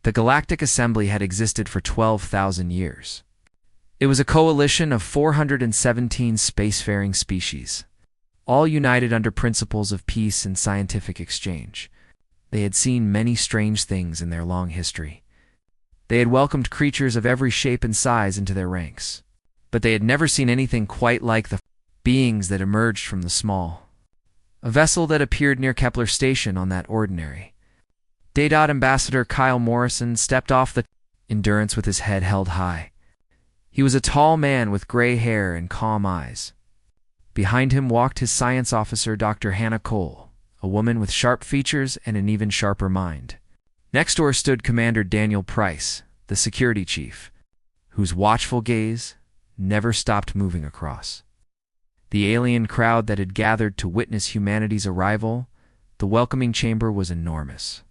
The Galactic Assembly had existed for 12,000 years. It was a coalition of 417 spacefaring species, all united under principles of peace and scientific exchange. They had seen many strange things in their long history. They had welcomed creatures of every shape and size into their ranks, but they had never seen anything quite like the beings that emerged from the small. A vessel that appeared near Kepler Station on that ordinary day. Ambassador Kyle Morrison stepped off the Endurance with his head held high. He was a tall man with gray hair and calm eyes. Behind him walked his science officer, Dr. Hannah Cole, a woman with sharp features and an even sharper mind. Next door stood Commander Daniel Price, the security chief, whose watchful gaze never stopped moving across the alien crowd that had gathered to witness humanity's arrival. The welcoming chamber was enormous.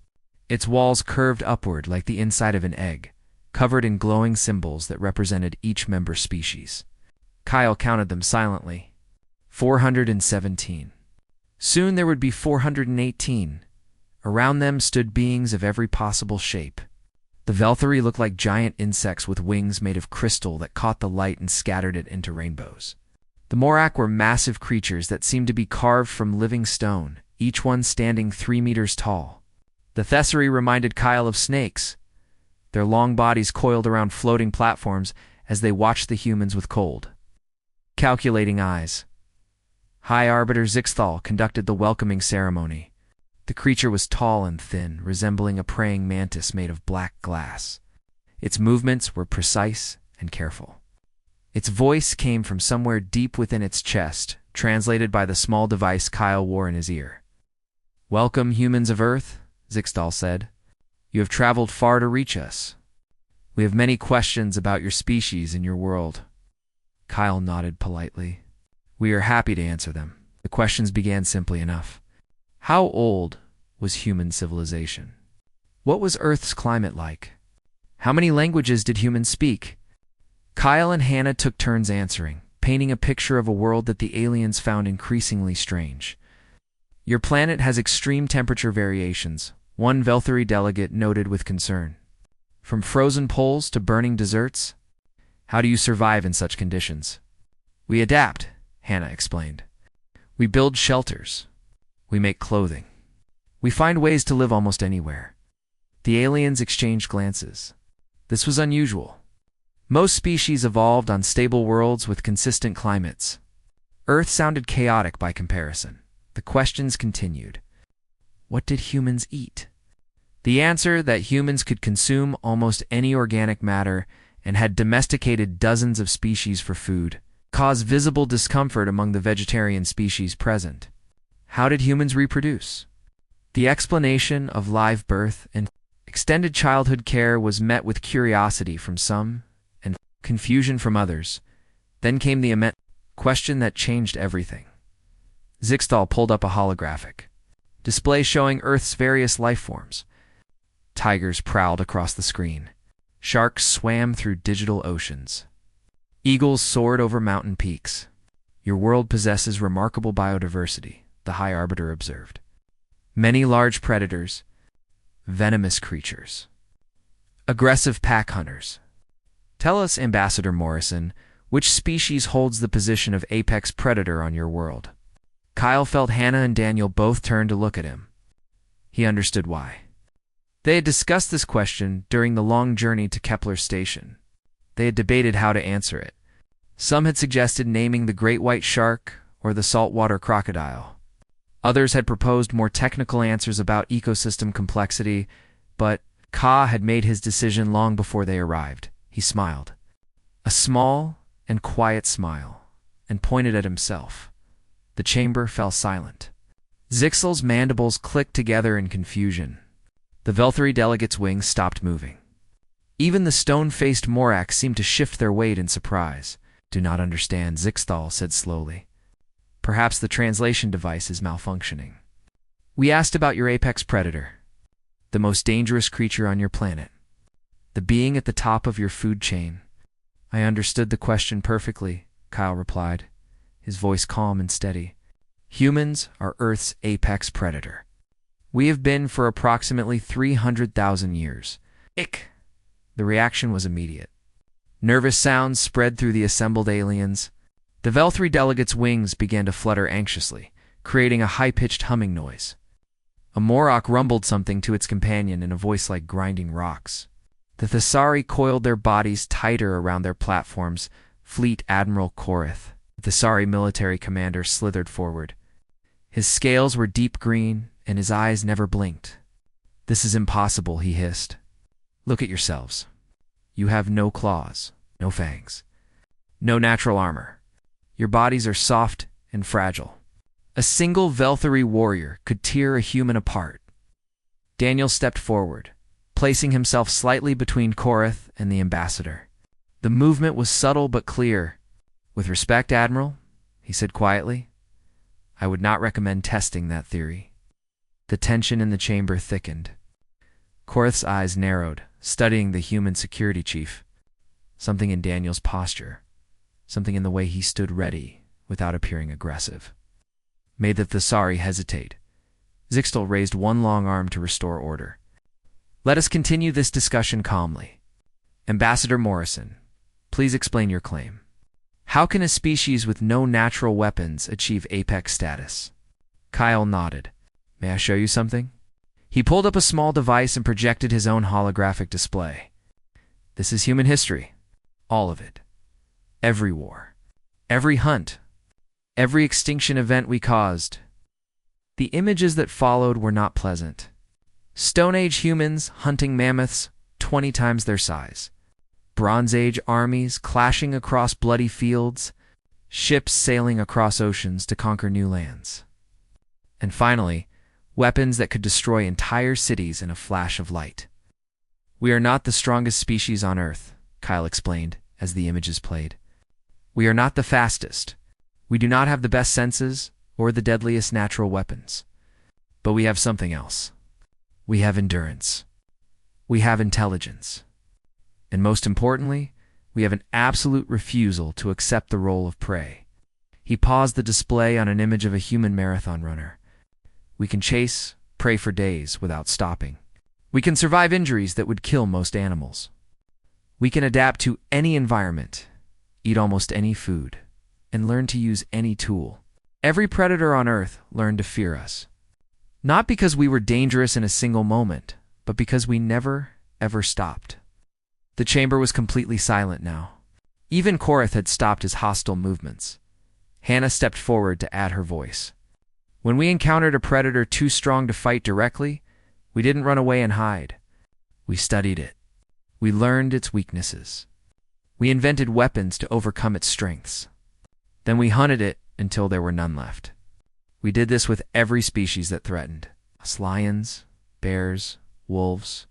Its walls curved upward like the inside of an egg, covered in glowing symbols that represented each member species. Kyle counted them silently. 417. Soon there would be 418. Around them stood beings of every possible shape. The Velthari looked like giant insects with wings made of crystal that caught the light and scattered it into rainbows. The Morak were massive creatures that seemed to be carved from living stone, each one standing 3 meters tall. The Thessari reminded Kyle of snakes, their long bodies coiled around floating platforms as they watched the humans with cold, calculating eyes. High Arbiter Zixthal conducted the welcoming ceremony. The creature was tall and thin, resembling a praying mantis made of black glass. Its movements were precise and careful. Its voice came from somewhere deep within its chest, translated by the small device Kyle wore in his ear. "Welcome, humans of Earth," Zixthal said. "You have traveled far to reach us. We have many questions about your species and your world." Kyle nodded politely. "We are happy to answer them." The questions began simply enough. How old was human civilization? What was Earth's climate like? How many languages did humans speak? Kyle and Hannah took turns answering, painting a picture of a world that the aliens found increasingly strange. "Your planet has extreme temperature variations," one Velthari delegate noted with concern. "From frozen poles to burning deserts? How do you survive in such conditions?" "We adapt," Hannah explained. "We build shelters. We make clothing. We find ways to live almost anywhere." The aliens exchanged glances. This was unusual. Most species evolved on stable worlds with consistent climates. Earth sounded chaotic by comparison. The questions continued. What did humans eat? The answer that humans could consume almost any organic matter and had domesticated dozens of species for food caused visible discomfort among the vegetarian species present. How did humans reproduce? The explanation of live birth and extended childhood care was met with curiosity from some and confusion from others. Then came the immense question that changed everything. Zixthal pulled up a holographic display showing Earth's various life forms. Tigers prowled across the screen. Sharks swam through digital oceans. Eagles soared over mountain peaks. "Your world possesses remarkable biodiversity," the High Arbiter observed. "Many large predators, venomous creatures, aggressive pack hunters. Tell us, Ambassador Morrison, which species holds the position of apex predator on your world?" Kyle felt Hannah and Daniel both turn to look at him. He understood why. They had discussed this question during the long journey to Kepler Station. They had debated how to answer it. Some had suggested naming the great white shark or the saltwater crocodile. Others had proposed more technical answers about ecosystem complexity, but Ka had made his decision long before they arrived. He smiled. A small and quiet smile, and pointed at himself. The chamber fell silent. Zixel's mandibles clicked together in confusion. The Velthari delegate's wings stopped moving. Even the stone-faced Morak seemed to shift their weight in surprise. "Do not understand," Zixthal said slowly. "Perhaps the translation device is malfunctioning. We asked about your apex predator, the most dangerous creature on your planet, the being at the top of your food chain." "I understood the question perfectly," Kyle replied, his voice calm and steady. "Humans are Earth's apex predator. We have been for approximately 300,000 years. Ick! The reaction was immediate. Nervous sounds spread through the assembled aliens. The Vel-3 delegates' wings began to flutter anxiously, creating a high-pitched humming noise. A Morok rumbled something to its companion in a voice like grinding rocks. The Thesari coiled their bodies tighter around their platforms. Fleet Admiral Korath, the Thesari military commander, slithered forward. His scales were deep green, and his eyes never blinked. "This is impossible," he hissed. "Look at yourselves. You have no claws, no fangs, no natural armor. Your bodies are soft and fragile. A single Vel-3 warrior could tear a human apart." Daniel stepped forward, placing himself slightly between Korath and the ambassador. The movement was subtle but clear. "With respect, Admiral," he said quietly, "I would not recommend testing that theory." The tension in the chamber thickened. Korath's eyes narrowed, studying the human security chief. Something in Daniel's posture, something in the way he stood ready without appearing aggressive, made the Thesari hesitate. Zixtal raised one long arm to restore order. "Let us continue this discussion calmly. Ambassador Morrison, please explain your claim. How can a species with no natural weapons achieve apex status?" Kyle nodded. "May I show you something?" He pulled up a small device and projected his own holographic display. "This is human history. All of it. Every war. Every hunt. Every extinction event we caused." The images that followed were not pleasant. Stone Age humans hunting mammoths 20 times their size. Bronze Age armies clashing across bloody fields. Ships sailing across oceans to conquer new lands. And finally, weapons that could destroy entire cities in a flash of light. "We are not the strongest species on Earth," Kyle explained as the images played. "We are not the fastest. We do not have the best senses or the deadliest natural weapons. But we have something else. We have endurance. We have intelligence. And most importantly, we have an absolute refusal to accept the role of prey." He paused the display on an image of a human marathon runner. "We can chase prey for days without stopping. We can survive injuries that would kill most animals. We can adapt to any environment, eat almost any food, and learn to use any tool. Every predator on Earth learned to fear us. Not because we were dangerous in a single moment, but because we never, ever stopped." The chamber was completely silent now. Even Korath had stopped his hostile movements. Hannah stepped forward to add her voice. "When we encountered a predator too strong to fight directly, we didn't run away and hide. We studied it. We learned its weaknesses. We invented weapons to overcome its strengths. Then we hunted it until there were none left. We did this with every species that threatened. Us lions, bears, wolves.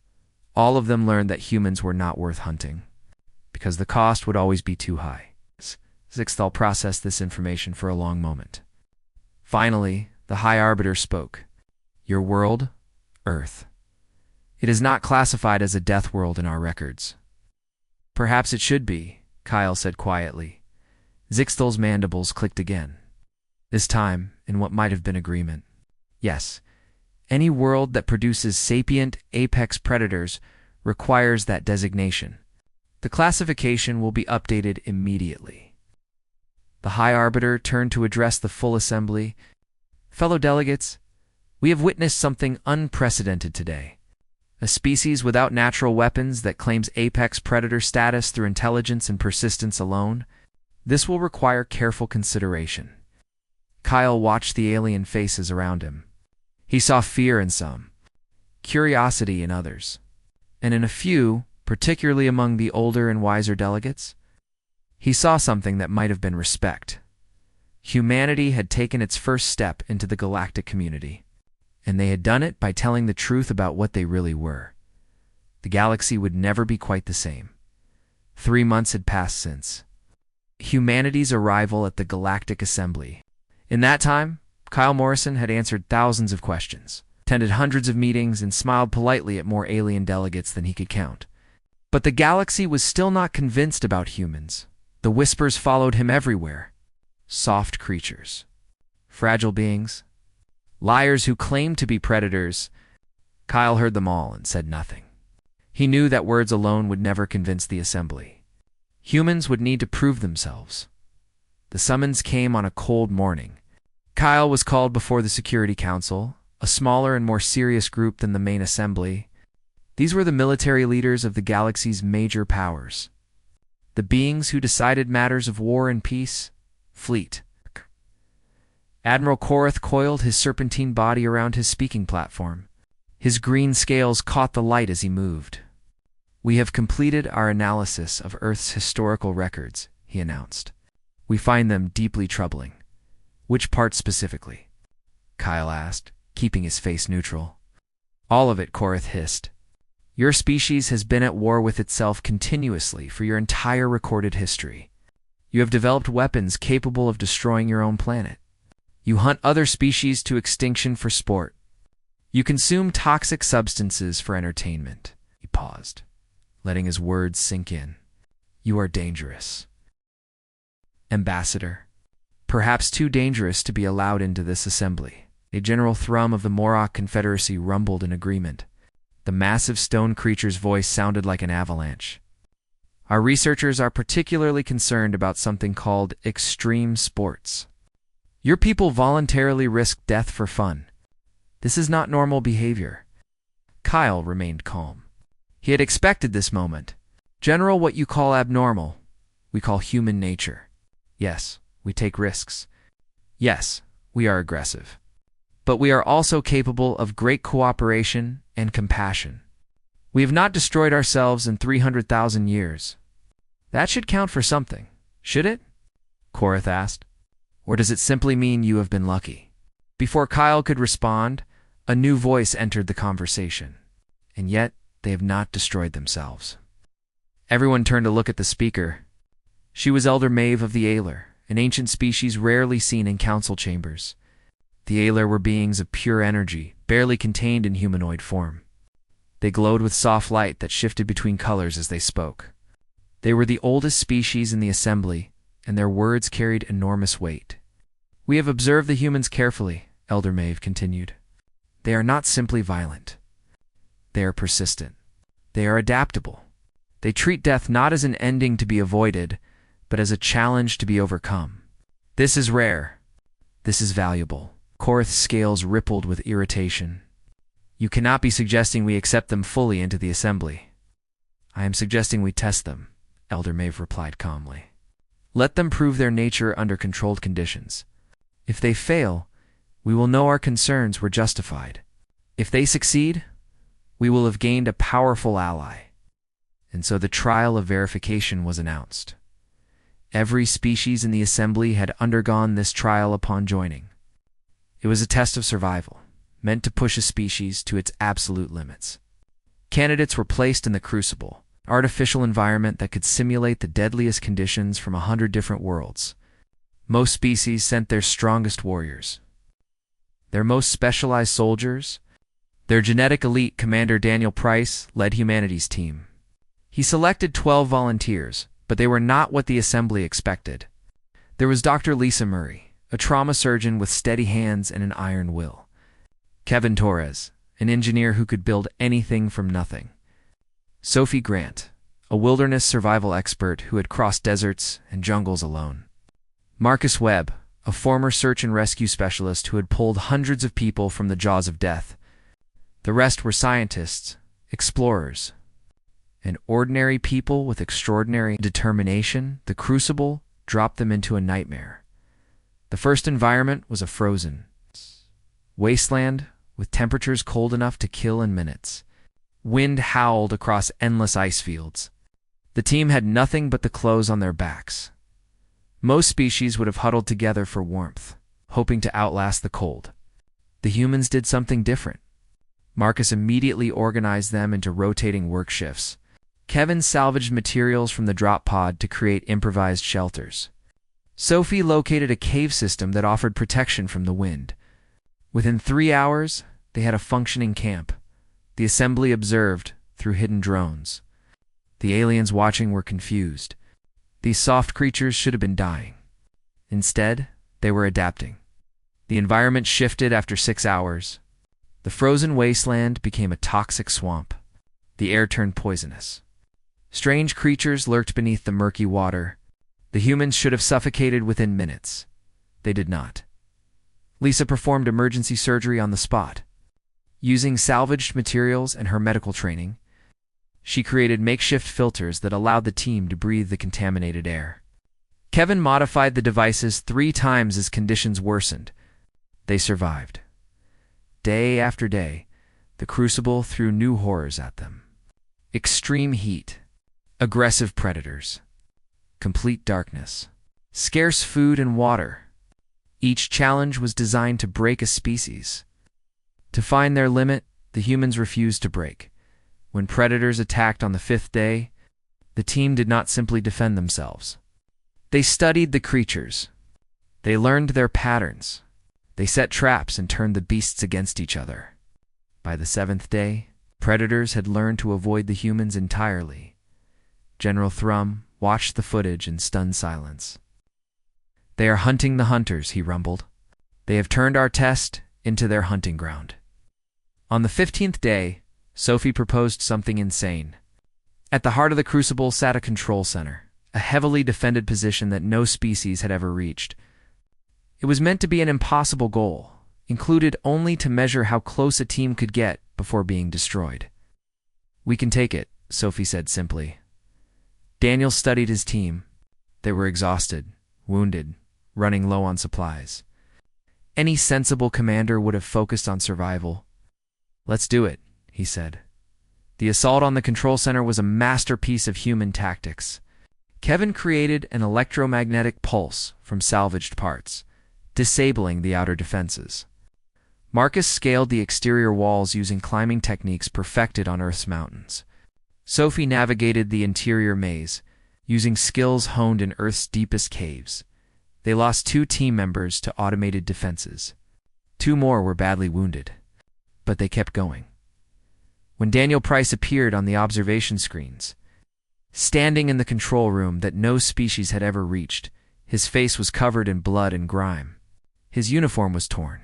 All of them learned that humans were not worth hunting, because the cost would always be too high." Zixtal processed this information for a long moment. Finally, the High Arbiter spoke. "Your world, Earth. It is not classified as a death world in our records." "Perhaps it should be," Kyle said quietly. Zixtal's mandibles clicked again. This time, in what might have been agreement. "Yes, any world that produces sapient apex predators requires that designation. The classification will be updated immediately." The High Arbiter turned to address the full assembly. "Fellow delegates, we have witnessed something unprecedented today. A species without natural weapons that claims apex predator status through intelligence and persistence alone. This will require careful consideration." Kyle watched the alien faces around him. He saw fear in some, curiosity in others, and in a few, particularly among the older and wiser delegates, he saw something that might have been respect. Humanity had taken its first step into the galactic community, and they had done it by telling the truth about what they really were. The galaxy would never be quite the same. 3 months had passed since humanity's arrival at the Galactic Assembly. In that time, Kyle Morrison had answered thousands of questions, attended hundreds of meetings, and smiled politely at more alien delegates than he could count. But the galaxy was still not convinced about humans. The whispers followed him everywhere. Soft creatures, fragile beings, liars who claimed to be predators. Kyle heard them all and said nothing. He knew that words alone would never convince the assembly. Humans would need to prove themselves. The summons came on a cold morning. Kyle was called before the Security Council, a smaller and more serious group than the main assembly. These were the military leaders of the galaxy's major powers, the beings who decided matters of war and peace. Fleet. Admiral Korath coiled his serpentine body around his speaking platform. His green scales caught the light as he moved. "We have completed our analysis of Earth's historical records," he announced. "We find them deeply troubling." "Which part specifically?" Kyle asked, keeping his face neutral. "All of it," Korath hissed. "Your species has been at war with itself continuously for your entire recorded history. You have developed weapons capable of destroying your own planet. You hunt other species to extinction for sport. You consume toxic substances for entertainment." He paused, letting his words sink in. "You are dangerous, Ambassador. Perhaps too dangerous to be allowed into this assembly." A general thrum of the Morok Confederacy rumbled in agreement. The massive stone creature's voice sounded like an avalanche. "Our researchers are particularly concerned about something called extreme sports. Your people voluntarily risk death for fun. This is not normal behavior." Kyle remained calm. He had expected this moment. "General, what you call abnormal, we call human nature. Yes, we take risks. Yes, we are aggressive. But we are also capable of great cooperation and compassion. We have not destroyed ourselves in 300,000 years. That should count for something, should it?" Korath asked. "Or does it simply mean you have been lucky?" Before Kyle could respond, a new voice entered the conversation. "And yet, they have not destroyed themselves." Everyone turned to look at the speaker. She was Elder Maeve of the Ailer, an ancient species rarely seen in council chambers. The Ailer were beings of pure energy, barely contained in humanoid form. They glowed with soft light that shifted between colors as they spoke. They were the oldest species in the assembly, and their words carried enormous weight. "We have observed the humans carefully," Elder Maeve continued. "They are not simply violent. They are persistent. They are adaptable. They treat death not as an ending to be avoided, but as a challenge to be overcome. This is rare. This is valuable." Korath's scales rippled with irritation. "You cannot be suggesting we accept them fully into the assembly." "I am suggesting we test them," Elder Maeve replied calmly. "Let them prove their nature under controlled conditions. If they fail, we will know our concerns were justified. If they succeed, we will have gained a powerful ally." And so the trial of verification was announced. Every species in the assembly had undergone this trial upon joining. It was a test of survival, meant to push a species to its absolute limits. Candidates were placed in the Crucible, an artificial environment that could simulate the deadliest conditions from 100 different worlds. Most species sent their strongest warriors, their most specialized soldiers. Their genetic elite, Commander Daniel Price, led humanity's team. He selected 12 volunteers, but they were not what the assembly expected. There was Dr. Lisa Murray, a trauma surgeon with steady hands and an iron will. Kevin Torres, an engineer who could build anything from nothing. Sophie Grant, a wilderness survival expert who had crossed deserts and jungles alone. Marcus Webb, a former search and rescue specialist who had pulled hundreds of people from the jaws of death. The rest were scientists, explorers, and ordinary people with extraordinary determination. The Crucible dropped them into a nightmare. The first environment was a frozen wasteland with temperatures cold enough to kill in minutes. Wind howled across endless ice fields. The team had nothing but the clothes on their backs. Most species would have huddled together for warmth, hoping to outlast the cold. The humans did something different. Marcus immediately organized them into rotating work shifts. Kevin salvaged materials from the drop pod to create improvised shelters. Sophie located a cave system that offered protection from the wind. Within 3 hours, they had a functioning camp. The assembly observed through hidden drones. The aliens watching were confused. These soft creatures should have been dying. Instead, they were adapting. The environment shifted after 6 hours. The frozen wasteland became a toxic swamp. The air turned poisonous. Strange creatures lurked beneath the murky water. The humans should have suffocated within minutes. They did not. Lisa performed emergency surgery on the spot. Using salvaged materials and her medical training, she created makeshift filters that allowed the team to breathe the contaminated air. Kevin modified the devices 3 times as conditions worsened. They survived. Day after day, the Crucible threw new horrors at them. Extreme heat, aggressive predators, complete darkness, scarce food and water. Each challenge was designed to break a species. To find their limit, the humans refused to break. When predators attacked on the 5th day, the team did not simply defend themselves. They studied the creatures. They learned their patterns. They set traps and turned the beasts against each other. By the 7th day, predators had learned to avoid the humans entirely. General Thrum watched the footage in stunned silence. "They are hunting the hunters," he rumbled. "They have turned our test into their hunting ground." On the 15th day, Sophie proposed something insane. At the heart of the Crucible sat a control center, a heavily defended position that no species had ever reached. It was meant to be an impossible goal, included only to measure how close a team could get before being destroyed. "We can take it," Sophie said simply. Daniel studied his team. They were exhausted, wounded, running low on supplies. Any sensible commander would have focused on survival. "Let's do it," he said. The assault on the control center was a masterpiece of human tactics. Kevin created an electromagnetic pulse from salvaged parts, disabling the outer defenses. Marcus scaled the exterior walls using climbing techniques perfected on Earth's mountains. Sophie navigated the interior maze, using skills honed in Earth's deepest caves. They lost 2 team members to automated defenses. 2 more were badly wounded, but they kept going. When Daniel Price appeared on the observation screens, standing in the control room that no species had ever reached, his face was covered in blood and grime. His uniform was torn.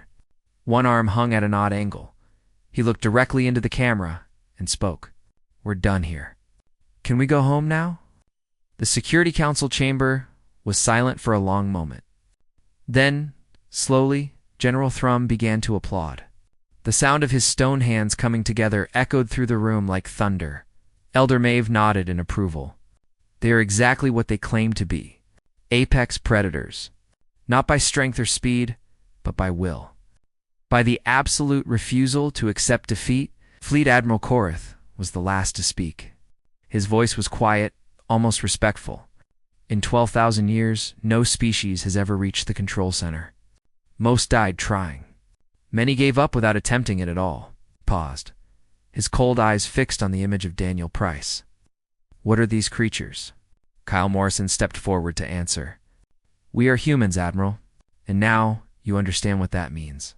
One arm hung at an odd angle. He looked directly into the camera and spoke. "We're done here. Can we go home now?" The Security Council chamber was silent for a long moment. Then, slowly, General Thrum began to applaud. The sound of his stone hands coming together echoed through the room like thunder. Elder Maeve nodded in approval. "They are exactly what they claim to be. Apex predators. Not by strength or speed, but by will. By the absolute refusal to accept defeat." Fleet Admiral Korath was the last to speak. His voice was quiet, almost respectful. "In 12,000 years, no species has ever reached the control center. Most died trying. Many gave up without attempting it at all." Paused, his cold eyes fixed on the image of Daniel Price. "What are these creatures?" Kyle Morrison stepped forward to answer. "We are humans, Admiral, and now you understand what that means."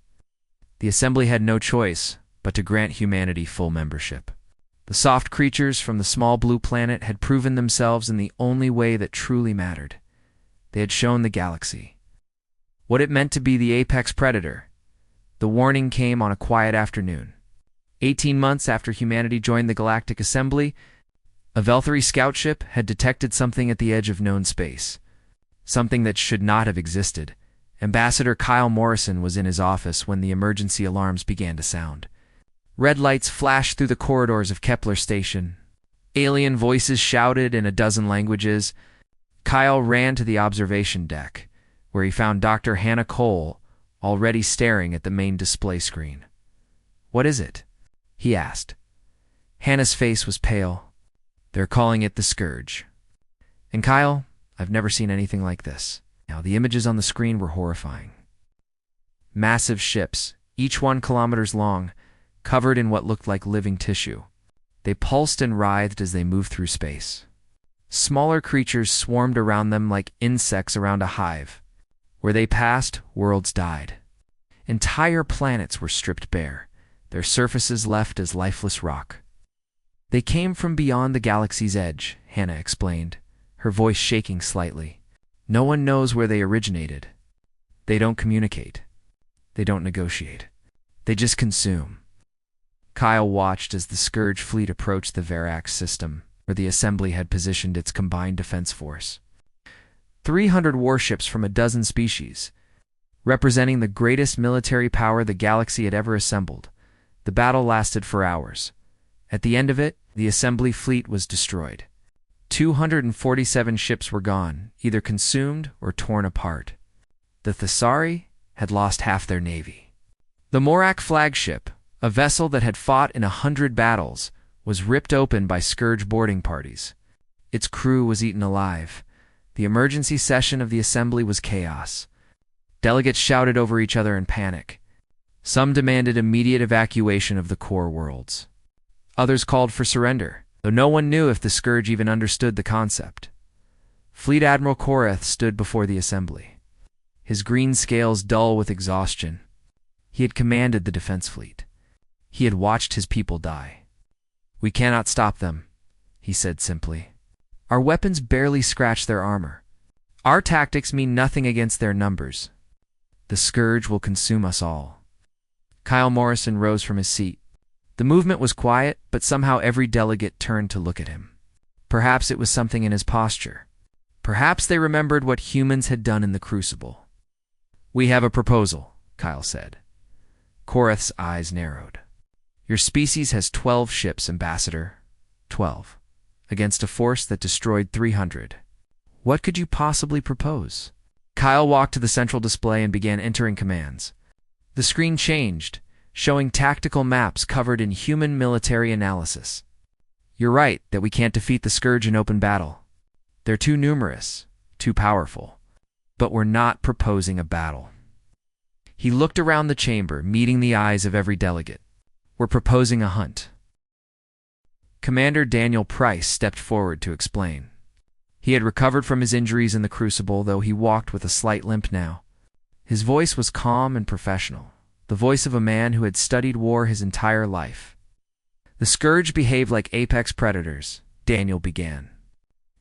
The Assembly had no choice but to grant humanity full membership. The soft creatures from the small blue planet had proven themselves in the only way that truly mattered. They had shown the galaxy what it meant to be the apex predator. The warning came on a quiet afternoon. 18 months after humanity joined the Galactic Assembly, a Velthari scout ship had detected something at the edge of known space. Something that should not have existed. Ambassador Kyle Morrison was in his office when the emergency alarms began to sound. Red lights flashed through the corridors of Kepler Station. Alien voices shouted in a dozen languages. Kyle ran to the observation deck, where he found Dr. Hannah Cole already staring at the main display screen. "What is it?" he asked. Hannah's face was pale. "They're calling it the Scourge." "And Kyle, I've never seen anything like this." Now, the images on the screen were horrifying. Massive ships, each 1 kilometers long, covered in what looked like living tissue. They pulsed and writhed as they moved through space. Smaller creatures swarmed around them like insects around a hive. Where they passed, worlds died. Entire planets were stripped bare, their surfaces left as lifeless rock. "They came from beyond the galaxy's edge," Hannah explained, her voice shaking slightly. "No one knows where they originated. They don't communicate. They don't negotiate. They just consume." Kyle watched as the Scourge fleet approached the Verax system, where the Assembly had positioned its combined defense force. 300 warships from a dozen species, representing the greatest military power the galaxy had ever assembled. The battle lasted for hours. At the end of it, the Assembly fleet was destroyed. 247 ships were gone, either consumed or torn apart. The Thessari had lost half their navy. The Morak flagship, a vessel that had fought in 100 battles, was ripped open by Scourge boarding parties. Its crew was eaten alive. The emergency session of the Assembly was chaos. Delegates shouted over each other in panic. Some demanded immediate evacuation of the core worlds. Others called for surrender, though no one knew if the Scourge even understood the concept. Fleet Admiral Korath stood before the Assembly, his green scales dull with exhaustion. He had commanded the defense fleet. He had watched his people die. "We cannot stop them," he said simply. "Our weapons barely scratch their armor. Our tactics mean nothing against their numbers. The Scourge will consume us all." Kyle Morrison rose from his seat. The movement was quiet, but somehow every delegate turned to look at him. Perhaps it was something in his posture. Perhaps they remembered what humans had done in the Crucible. "We have a proposal," Kyle said. Korath's eyes narrowed. "Your species has 12 ships, Ambassador. 12. Against a force that destroyed 300. What could you possibly propose?" Kyle walked to the central display and began entering commands. The screen changed, showing tactical maps covered in human military analysis. "You're right that we can't defeat the Scourge in open battle. They're too numerous, too powerful. But we're not proposing a battle." He looked around the chamber, meeting the eyes of every delegate. "We're proposing a hunt." Commander Daniel Price stepped forward to explain. He had recovered from his injuries in the Crucible, though he walked with a slight limp now. His voice was calm and professional, the voice of a man who had studied war his entire life. "The Scourge behave like apex predators," Daniel began.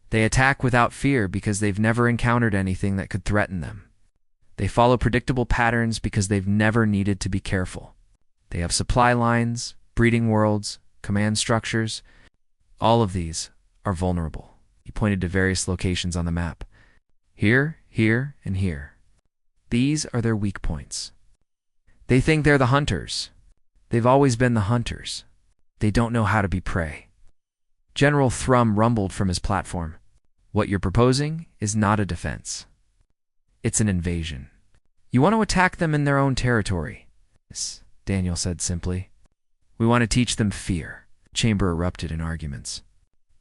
"They attack without fear because they've never encountered anything that could threaten them. They follow predictable patterns because they've never needed to be careful. They have supply lines, breeding worlds, command structures. All of these are vulnerable." He pointed to various locations on the map. "Here, here, and here. These are their weak points. They think they're the hunters. They've always been the hunters. They don't know how to be prey." General Thrum rumbled from his platform. "What you're proposing is not a defense. It's an invasion. You want to attack them in their own territory." "Yes," Daniel said simply. "We want to teach them fear." The chamber erupted in arguments.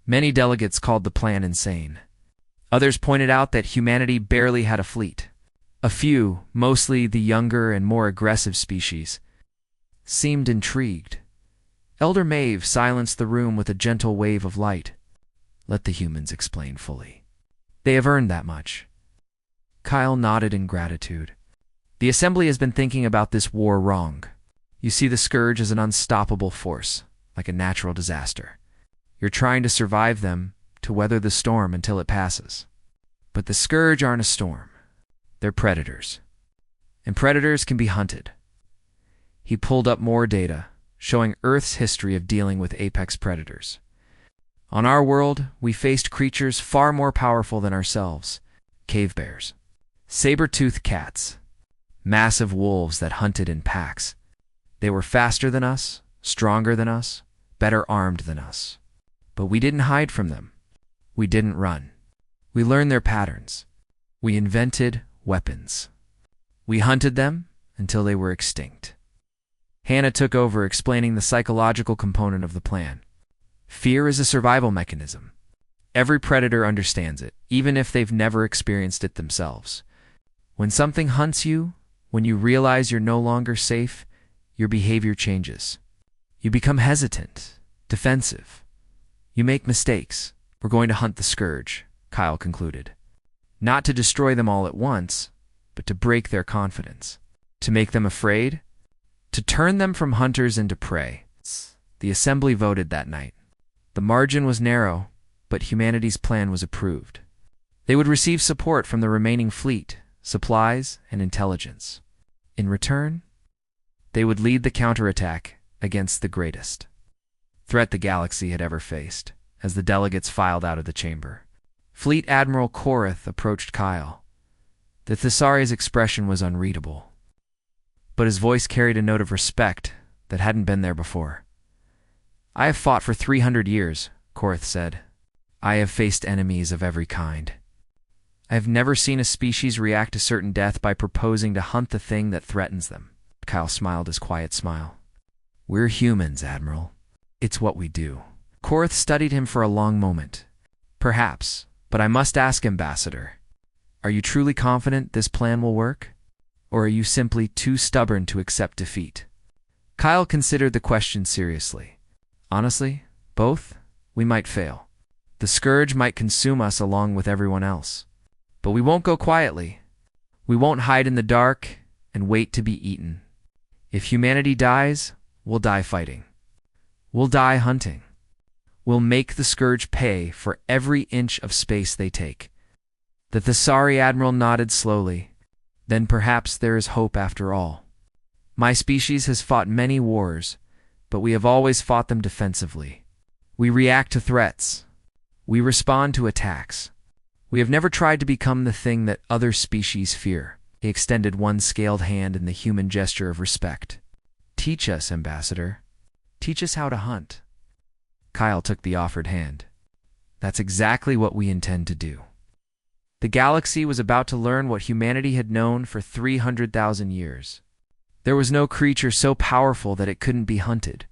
Many delegates called the plan insane. Others pointed out that humanity barely had a fleet. A few, mostly the younger and more aggressive species, seemed intrigued. Elder Maeve silenced the room with a gentle wave of light. "Let the humans explain fully. They have earned that much." Kyle nodded in gratitude. "The Assembly has been thinking about this war wrong. You see the Scourge as an unstoppable force, like a natural disaster. You're trying to survive them, to weather the storm until it passes. But the Scourge aren't a storm. They're predators. And predators can be hunted." He pulled up more data, showing Earth's history of dealing with apex predators. "On our world, we faced creatures far more powerful than ourselves. Cave bears, saber-toothed cats, massive wolves that hunted in packs. They were faster than us, stronger than us, better armed than us. But we didn't hide from them. We didn't run. We learned their patterns. We invented weapons. We hunted them until they were extinct." Hannah took over, explaining the psychological component of the plan. "Fear is a survival mechanism. Every predator understands it, even if they've never experienced it themselves. When something hunts you, when you realize you're no longer safe, your behavior changes. You become hesitant, defensive. You make mistakes." "We're going to hunt the Scourge," Kyle concluded. "Not to destroy them all at once, but to break their confidence. To make them afraid. To turn them from hunters into prey." The Assembly voted that night. The margin was narrow, but humanity's plan was approved. They would receive support from the remaining fleet, supplies, and intelligence. In return, they would lead the counterattack against the greatest threat the galaxy had ever faced. As the delegates filed out of the chamber, Fleet Admiral Korath approached Kyle. The Thesaria's expression was unreadable, but his voice carried a note of respect that hadn't been there before. "I have fought for 300 years, Korath said. I have faced enemies of every kind. I have never seen a species react to certain death by proposing to hunt the thing that threatens them." Kyle smiled his quiet smile. "We're humans, Admiral. It's what we do." Korath studied him for a long moment. "Perhaps, but I must ask, Ambassador, are you truly confident this plan will work? Or are you simply too stubborn to accept defeat?" Kyle considered the question seriously. "Honestly, both. We might fail. The Scourge might consume us along with everyone else. But we won't go quietly. We won't hide in the dark and wait to be eaten. If humanity dies, we'll die fighting. We'll die hunting. We'll make the Scourge pay for every inch of space they take." The Thesari Admiral nodded slowly. "Then perhaps there is hope after all. My species has fought many wars, but we have always fought them defensively. We react to threats. We respond to attacks. We have never tried to become the thing that other species fear." He extended one scaled hand in the human gesture of respect. "Teach us, Ambassador. Teach us how to hunt." Kyle took the offered hand. "That's exactly what we intend to do." The galaxy was about to learn what humanity had known for 300,000 years. There was no creature so powerful that it couldn't be hunted.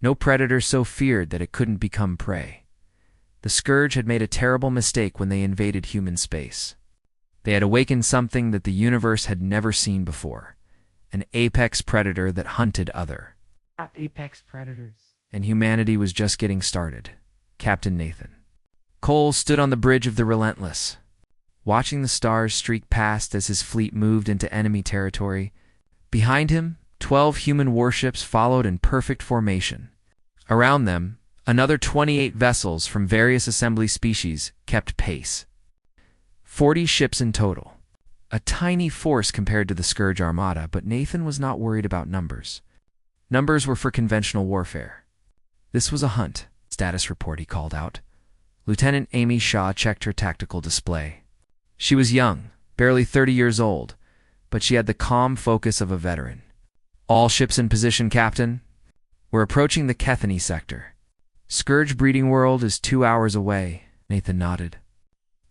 No predator so feared that it couldn't become prey. The Scourge had made a terrible mistake when they invaded human space. They had awakened something that the universe had never seen before, an apex predator that hunted other. Apex predators. And humanity was just getting started. Captain Nathan Cole stood on the bridge of the Relentless, watching the stars streak past as his fleet moved into enemy territory. Behind him, 12 human warships followed in perfect formation. Around them, another 28 vessels from various assembly species kept pace. 40 ships in total. A tiny force compared to the Scourge Armada, but Nathan was not worried about numbers. Numbers were for conventional warfare. "This was a hunt," status report he called out. Lieutenant Amy Shaw checked her tactical display. She was young, barely 30 years old, but she had the calm focus of a veteran. "All ships in position, Captain. We're approaching the Kethany sector. Scourge breeding world is 2 hours away." Nathan nodded.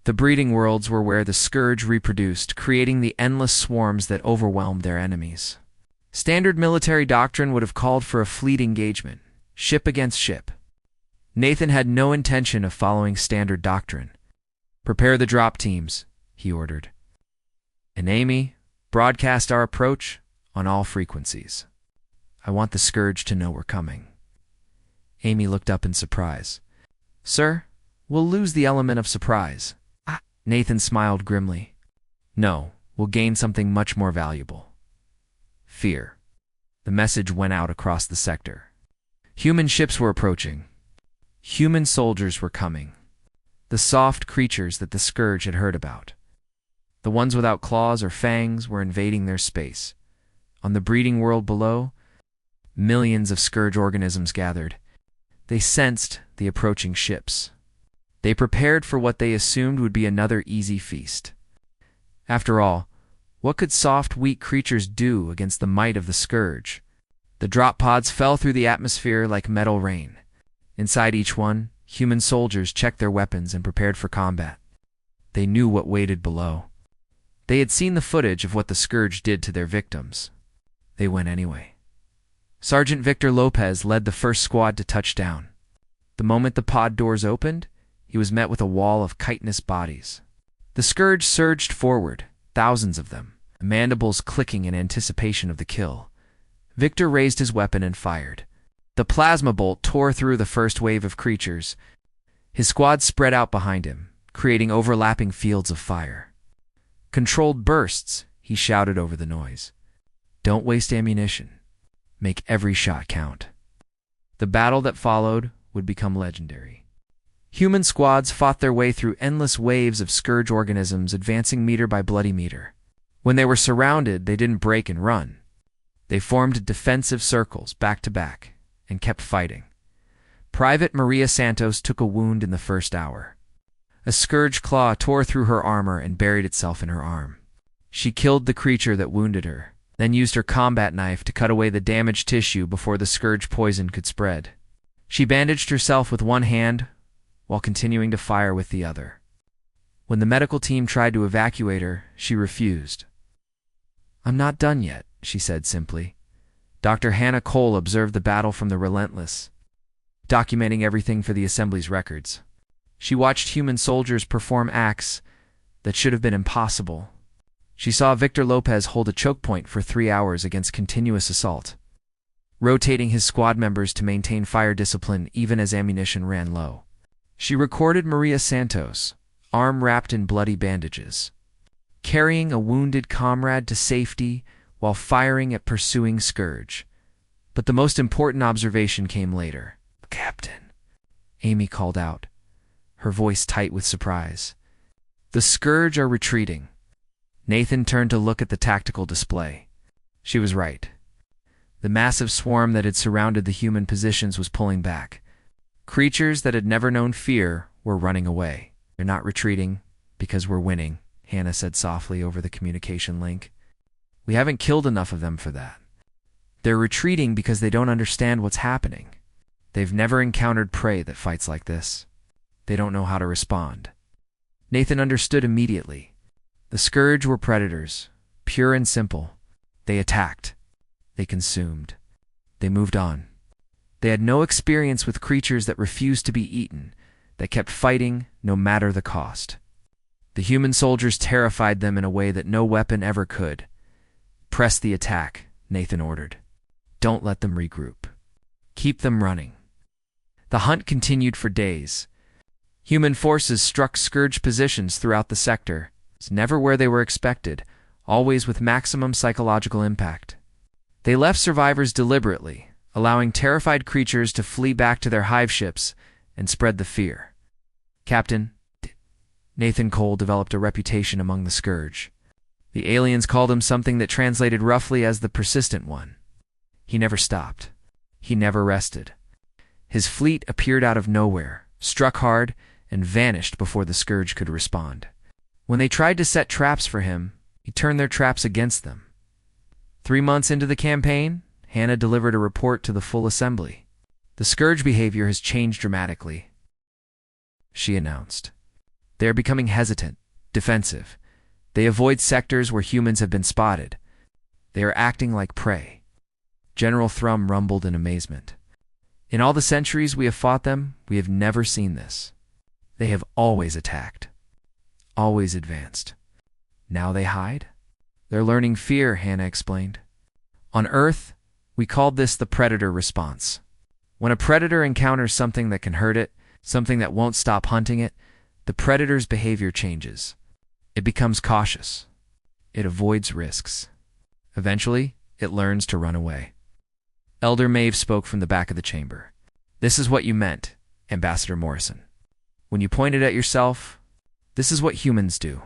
The breeding worlds were where the Scourge reproduced, creating the endless swarms that overwhelmed their enemies. Standard military doctrine would have called for a fleet engagement, ship against ship. Nathan had no intention of following standard doctrine. "Prepare the drop teams," he ordered. "And Amy, broadcast our approach on all frequencies. I want the Scourge to know we're coming." Amy looked up in surprise. "Sir, we'll lose the element of surprise." Nathan smiled grimly. "No, we'll gain something much more valuable. Fear." The message went out across the sector. Human ships were approaching. Human soldiers were coming. The soft creatures that the Scourge had heard about. The ones without claws or fangs were invading their space. On the breeding world below, millions of Scourge organisms gathered. They sensed the approaching ships. They prepared for what they assumed would be another easy feast. After all, what could soft, weak creatures do against the might of the Scourge? The drop pods fell through the atmosphere like metal rain. Inside each one, human soldiers checked their weapons and prepared for combat. They knew what waited below. They had seen the footage of what the Scourge did to their victims. They went anyway. Sergeant Victor Lopez led the first squad to touchdown. The moment the pod doors opened, he was met with a wall of chitinous bodies. The Scourge surged forward, thousands of them, mandibles clicking in anticipation of the kill. Victor raised his weapon and fired. The plasma bolt tore through the first wave of creatures. His squad spread out behind him, creating overlapping fields of fire. "Controlled bursts," he shouted over the noise. "Don't waste ammunition. Make every shot count." The battle that followed would become legendary. Human squads fought their way through endless waves of Scourge organisms, advancing meter by bloody meter. When they were surrounded, they didn't break and run. They formed defensive circles back to back and kept fighting. Private Maria Santos took a wound in the first hour. A scourge claw tore through her armor and buried itself in her arm. She killed the creature that wounded her, then used her combat knife to cut away the damaged tissue before the scourge poison could spread. She bandaged herself with one hand while continuing to fire with the other. When the medical team tried to evacuate her, she refused. "I'm not done yet," she said simply. Dr. Hannah Cole observed the battle from the Relentless, documenting everything for the Assembly's records. She watched human soldiers perform acts that should have been impossible. She saw Victor Lopez hold a choke point for 3 hours against continuous assault, rotating his squad members to maintain fire discipline even as ammunition ran low. She recorded Maria Santos, arm wrapped in bloody bandages, carrying a wounded comrade to safety while firing at pursuing scourge. But the most important observation came later. "Captain," Amy called out, her voice tight with surprise. "The scourge are retreating." Nathan turned to look at the tactical display. She was right. The massive swarm that had surrounded the human positions was pulling back. Creatures that had never known fear were running away. "They're not retreating because we're winning," Hannah said softly over the communication link. "We haven't killed enough of them for that. They're retreating because they don't understand what's happening. They've never encountered prey that fights like this. They don't know how to respond." Nathan understood immediately. The scourge were predators, pure and simple. They attacked. They consumed. They moved on. They had no experience with creatures that refused to be eaten, that kept fighting no matter the cost. The human soldiers terrified them in a way that no weapon ever could. "Press the attack," Nathan ordered. "Don't let them regroup. Keep them running." The hunt continued for days. Human forces struck scourge positions throughout the sector, never where they were expected, always with maximum psychological impact. They left survivors deliberately, allowing terrified creatures to flee back to their hive ships and spread the fear. Captain Nathan Cole developed a reputation among the scourge. The aliens called him something that translated roughly as the Persistent One. He never stopped. He never rested. His fleet appeared out of nowhere, struck hard, and vanished before the scourge could respond. When they tried to set traps for him, he turned their traps against them. 3 months into the campaign, Hannah delivered a report to the full assembly. "The scourge behavior has changed dramatically," she announced. "They are becoming hesitant, defensive. They avoid sectors where humans have been spotted. They are acting like prey." General Thrum rumbled in amazement. "In all the centuries we have fought them, we have never seen this. They have always attacked, always advanced. Now they hide? They're learning fear," Hannah explained. "On Earth, we called this the predator response. When a predator encounters something that can hurt it, something that won't stop hunting it, the predator's behavior changes. It becomes cautious. It avoids risks. Eventually, it learns to run away." Elder Maeve spoke from the back of the chamber. "This is what you meant, Ambassador Morrison. When you pointed at yourself, this is what humans do."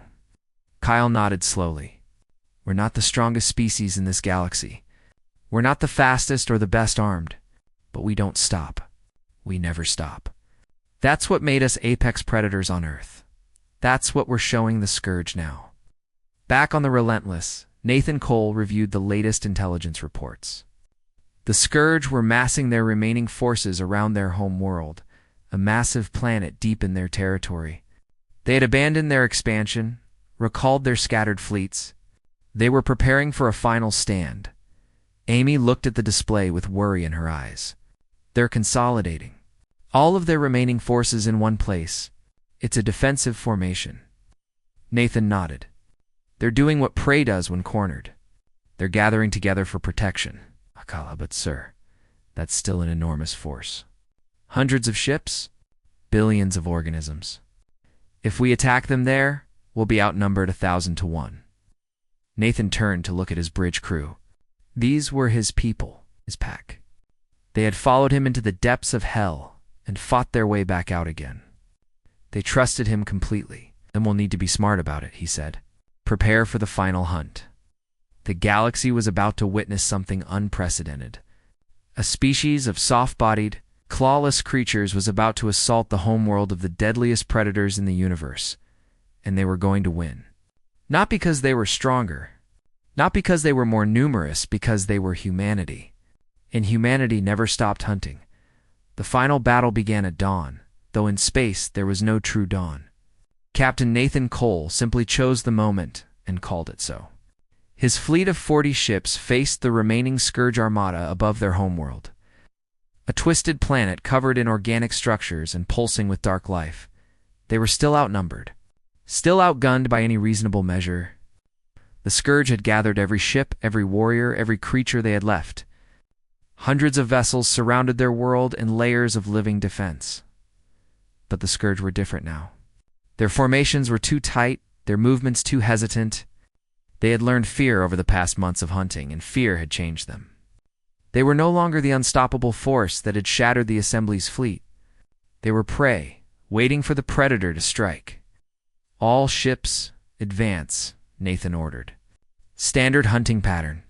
Kyle nodded slowly. "We're not the strongest species in this galaxy. We're not the fastest or the best armed, but we don't stop. We never stop. That's what made us apex predators on Earth. That's what we're showing the scourge now." Back on the Relentless, Nathan Cole reviewed the latest intelligence reports. The scourge were massing their remaining forces around their home world, a massive planet deep in their territory. They had abandoned their expansion, recalled their scattered fleets. They were preparing for a final stand. Amy looked at the display with worry in her eyes. "They're consolidating. All of their remaining forces in one place. It's a defensive formation." Nathan nodded. "They're doing what prey does when cornered. They're gathering together for protection." "Akala, but sir, that's still an enormous force. Hundreds of ships, billions of organisms. If we attack them there, we'll be outnumbered 1,000 to 1. Nathan turned to look at his bridge crew. These were his people, his pack. They had followed him into the depths of hell and fought their way back out again. They trusted him completely, and we'll need to be smart about it, he said. Prepare for the final hunt. The galaxy was about to witness something unprecedented. A species of soft-bodied, clawless creatures was about to assault the homeworld of the deadliest predators in the universe, and they were going to win. Not because they were stronger, not because they were more numerous, because they were humanity. And humanity never stopped hunting. The final battle began at dawn, though in space there was no true dawn. Captain Nathan Cole simply chose the moment and called it so. His fleet of 40 ships faced the remaining Scourge Armada above their homeworld. A twisted planet covered in organic structures and pulsing with dark life. They were still outnumbered, still outgunned by any reasonable measure. The Scourge had gathered every ship, every warrior, every creature they had left. Hundreds of vessels surrounded their world in layers of living defense. But the Scourge were different now. Their formations were too tight, their movements too hesitant. They had learned fear over the past months of hunting, and fear had changed them. They were no longer the unstoppable force that had shattered the Assembly's fleet. They were prey, waiting for the predator to strike. All ships, advance, Nathan ordered. Standard hunting pattern.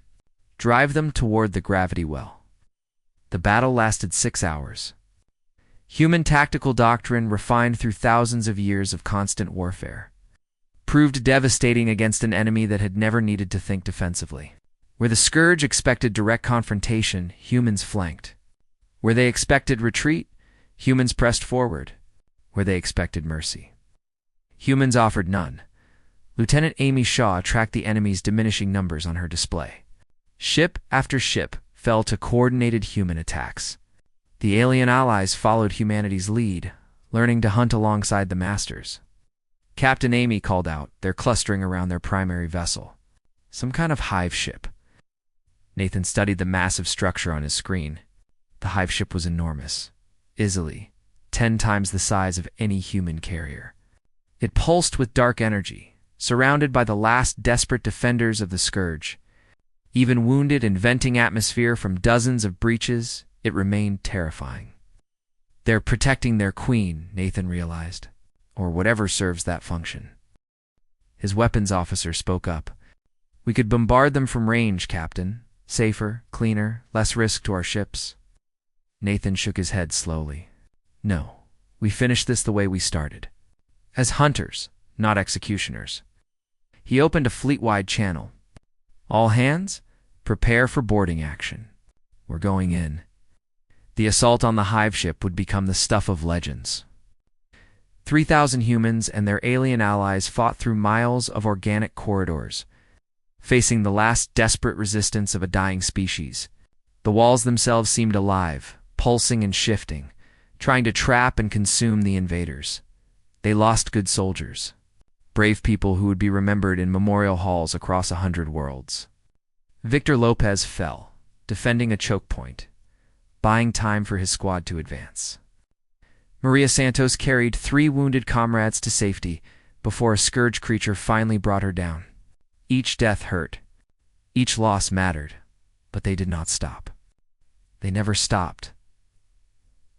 Drive them toward the gravity well. The battle lasted 6 hours. Human tactical doctrine, refined through thousands of years of constant warfare, proved devastating against an enemy that had never needed to think defensively. Where the Scourge expected direct confrontation, humans flanked. Where they expected retreat, humans pressed forward. Where they expected mercy, humans offered none. Lieutenant Amy Shaw tracked the enemy's diminishing numbers on her display. Ship after ship fell to coordinated human attacks. The alien allies followed humanity's lead, learning to hunt alongside the masters. Captain Amy called out, their clustering around their primary vessel. Some kind of hive ship. Nathan studied the massive structure on his screen. The hive ship was enormous, easily 10 times the size of any human carrier. It pulsed with dark energy, surrounded by the last desperate defenders of the Scourge. Even wounded and venting atmosphere from dozens of breaches, it remained terrifying. They're protecting their queen, Nathan realized, or whatever serves that function. His weapons officer spoke up. We could bombard them from range, Captain. Safer, cleaner, less risk to our ships. Nathan shook his head slowly. No, we finish this the way we started. As hunters, not executioners. He opened a fleet-wide channel. All hands, prepare for boarding action. We're going in. The assault on the hive ship would become the stuff of legends. 3,000 humans and their alien allies fought through miles of organic corridors, facing the last desperate resistance of a dying species. The walls themselves seemed alive, pulsing and shifting, trying to trap and consume the invaders. They lost good soldiers, brave people who would be remembered in memorial halls across 100 worlds. Victor Lopez fell, defending a choke point, buying time for his squad to advance. Maria Santos carried 3 wounded comrades to safety before a Scourge creature finally brought her down. Each death hurt, each loss mattered, but they did not stop. They never stopped.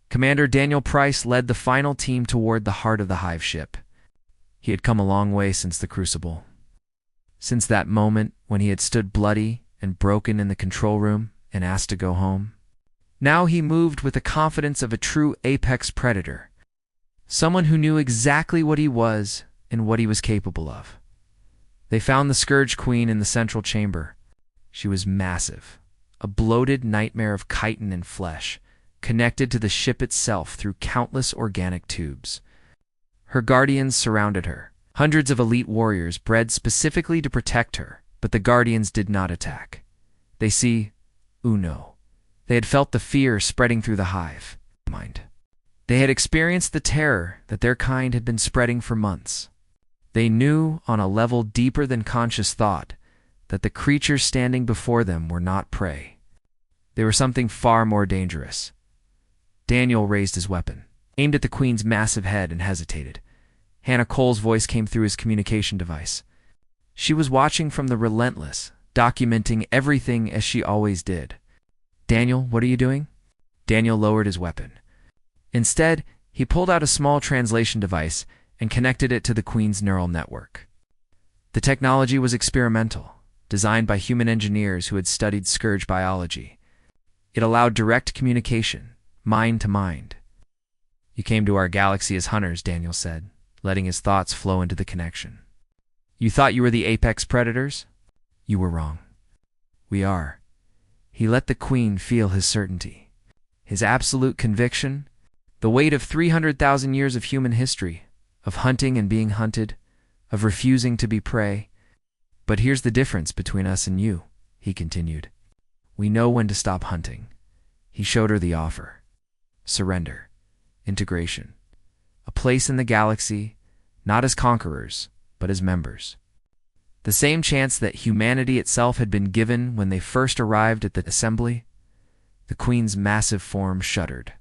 Commander Daniel Price led the final team toward the heart of the hive ship. He had come a long way since the Crucible. Since that moment when he had stood bloody and broken in the control room and asked to go home. Now he moved with the confidence of a true apex predator, someone who knew exactly what he was and what he was capable of. They found the Scourge Queen in the central chamber. She was massive, a bloated nightmare of chitin and flesh, connected to the ship itself through countless organic tubes. Her guardians surrounded her, hundreds of elite warriors bred specifically to protect her, but the guardians did not attack. They see Uno. They had felt the fear spreading through the hive mind. They had experienced the terror that their kind had been spreading for months. They knew, on a level deeper than conscious thought, that the creatures standing before them were not prey. They were something far more dangerous. Daniel raised his weapon, aimed at the Queen's massive head, and hesitated. Hannah Cole's voice came through his communication device. She was watching from the Relentless, documenting everything as she always did. Daniel, what are you doing? Daniel lowered his weapon. Instead, he pulled out a small translation device and connected it to the Queen's neural network. The technology was experimental, designed by human engineers who had studied scourge biology. It allowed direct communication, mind to mind. "You came to our galaxy as hunters," Daniel said, letting his thoughts flow into the connection. "You thought you were the apex predators? You were wrong. We are." He let the Queen feel his certainty, his absolute conviction, the weight of 300,000 years of human history, of hunting and being hunted, of refusing to be prey. "But here's the difference between us and you," he continued. "We know when to stop hunting." He showed her the offer. Surrender. Integration. A place in the galaxy, not as conquerors, but as members. The same chance that humanity itself had been given when they first arrived at the assembly. The Queen's massive form shuddered.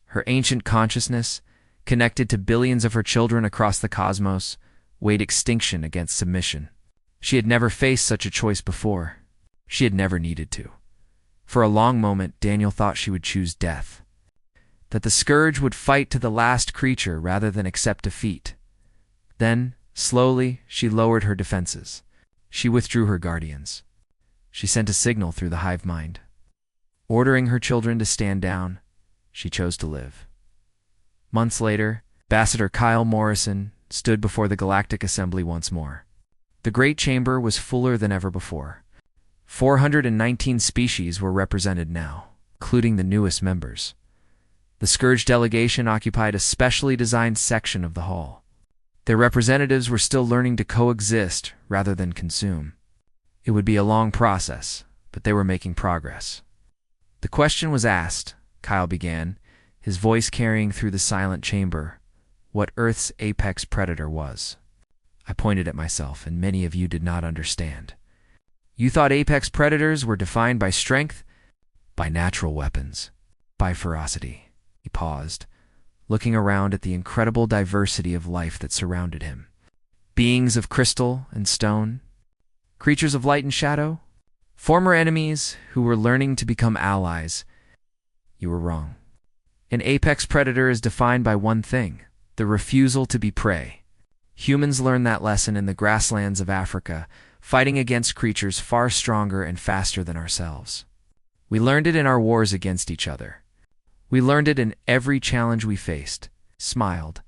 Her ancient consciousness, connected to billions of her children across the cosmos, weighed extinction against submission. She had never faced such a choice before. She had never needed to. For a long moment, Daniel thought she would choose death, that the scourge would fight to the last creature rather than accept defeat. Then, slowly, she lowered her defenses. She withdrew her guardians. She sent a signal through the hive mind. Ordering her children to stand down, she chose to live. Months later, Ambassador Kyle Morrison stood before the Galactic Assembly once more. The Great Chamber was fuller than ever before. 419 species were represented now, including the newest members. The Scourge delegation occupied a specially designed section of the hall. Their representatives were still learning to coexist rather than consume. It would be a long process, but they were making progress. "The question was asked," Kyle began, his voice carrying through the silent chamber, "what Earth's apex predator was." I pointed at myself, and many of you did not understand. You thought apex predators were defined by strength, by natural weapons, by ferocity. He paused, looking around at the incredible diversity of life that surrounded him. Beings of crystal and stone, creatures of light and shadow, former enemies who were learning to become allies. You were wrong. An apex predator is defined by one thing: the refusal to be prey. Humans learned that lesson in the grasslands of Africa, fighting against creatures far stronger and faster than ourselves. We learned it in our wars against each other. We learned it in every challenge we faced. Smiled,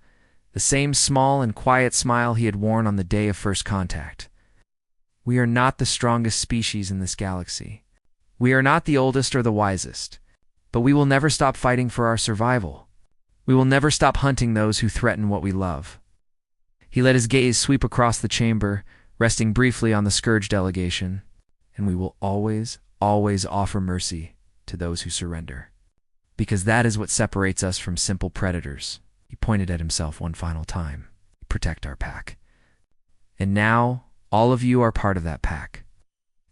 the same small and quiet smile he had worn on the day of first contact. We are not the strongest species in this galaxy. We are not the oldest or the wisest. But we will never stop fighting for our survival. We will never stop hunting those who threaten what we love. He let his gaze sweep across the chamber, resting briefly on the Scourge delegation. And we will always, always offer mercy to those who surrender. Because that is what separates us from simple predators. He pointed at himself one final time. Protect our pack. And now, all of you are part of that pack.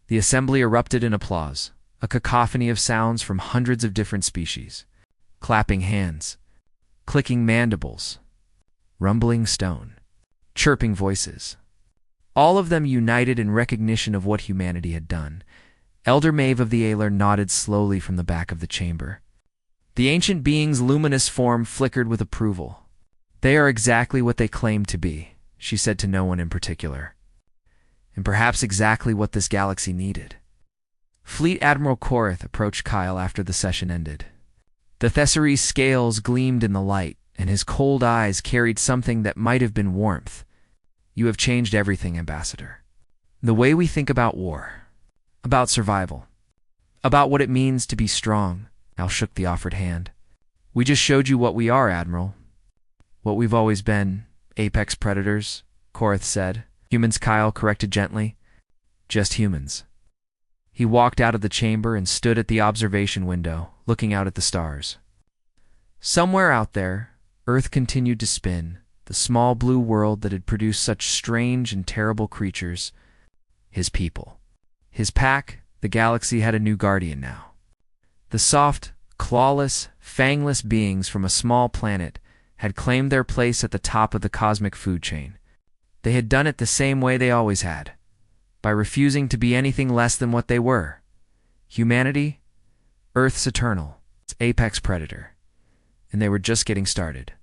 The assembly erupted in applause, a cacophony of sounds from hundreds of different species. Clapping hands, clicking mandibles, rumbling stone, chirping voices. All of them united in recognition of what humanity had done. Elder Maeve of the Alar nodded slowly from the back of the chamber. The ancient being's luminous form flickered with approval. "They are exactly what they claim to be," she said to no one in particular. "And perhaps exactly what this galaxy needed." Fleet Admiral Korath approached Kyle after the session ended. The Thessary's scales gleamed in the light, and his cold eyes carried something that might have been warmth. "You have changed everything, Ambassador. The way we think about war, about survival, about what it means to be strong." Al shook the offered hand. "We just showed you what we are, Admiral. What we've always been, apex predators," Korath said. "Humans," Kyle corrected gently. "Just humans." He walked out of the chamber and stood at the observation window, looking out at the stars. Somewhere out there, Earth continued to spin, the small blue world that had produced such strange and terrible creatures. His people. His pack, the galaxy, had a new guardian now. The soft, clawless, fangless beings from a small planet had claimed their place at the top of the cosmic food chain. They had done it the same way they always had, by refusing to be anything less than what they were. Humanity, Earth's eternal, its apex predator. And they were just getting started.